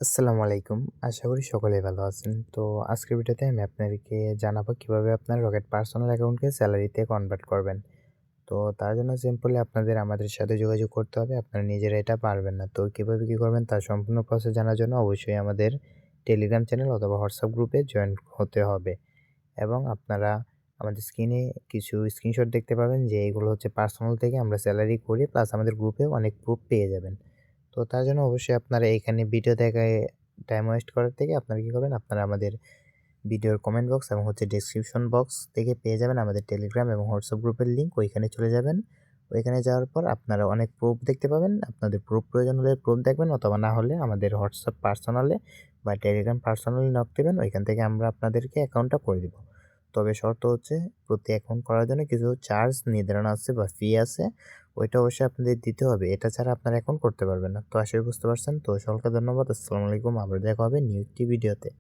আসসালামু আলাইকুম। আশা করি সকলেই ভালো আছেন। তো আজকের ভিডিওতে আমি আপনাদেরকে জানাবো কিভাবে আপনার রকেট পার্সোনাল অ্যাকাউন্টকে স্যালারিতে কনভার্ট করবেন। তো তার জন্য সিম্পলি আপনাদের আমাদের সাথে যোগাযোগ করতে হবে। আপনারা নিজেরা এটা পারবেন না। তো কিভাবে কি করবেন তার সম্পূর্ণ প্রসেস জানার জন্য অবশ্যই আমাদের টেলিগ্রাম চ্যানেল অথবা হোয়াটসঅ্যাপ গ্রুপে জয়েন হতে হবে। এবং আপনারা আমাদের স্ক্রিনে কিছু স্ক্রিনশট দেখতে পাবেন যে এগুলো হচ্ছে পার্সোনাল থেকে আমরা স্যালারি করি প্লাস আমাদের গ্রুপেও অনেক প্রুফ পেয়ে যাবেন। তো তার জন্য অবশ্যই আপনারা এখানে ভিডিও দেখায় টাইম ওয়েস্ট করার থেকে আপনারা কি করবেন, আপনারা আমাদের ভিডিওর কমেন্ট বক্স এবং হচ্ছে ডেসক্রিপশন বক্স থেকে পেয়ে যাবেন আমাদের টেলিগ্রাম এবং হোয়াটসঅ্যাপ গ্রুপের লিঙ্ক। ওইখানে চলে যাবেন। ওইখানে যাওয়ার পর আপনারা অনেক প্রুফ দেখতে পাবেন। আপনাদের প্রুফ প্রয়োজন হলে প্রুফ দেখবেন, অথবা না হলে আমাদের হোয়াটসঅ্যাপ পার্সোনালে বা টেলিগ্রাম পার্সোনালি নক দিবেন। ওইখান থেকে আমরা আপনাদেরকে অ্যাকাউন্টটা করে দিব। তবে শর্ত হচ্ছে প্রতি অ্যাকাউন্ট করার জন্য কিছু চার্জ নির্ধারণ আছে বা ফি আছে। ওইটা অবশ্যই আপনাদের দিতে হবে। এটা ছাড়া আপনারা অ্যাকাউন্ট করতে পারবেন না। তো আশা করি বুঝতে পারছেন। তো সকলকে ধন্যবাদ। আসসালামু আলাইকুম। আবার দেখা হবে নিউ একটি ভিডিওতে।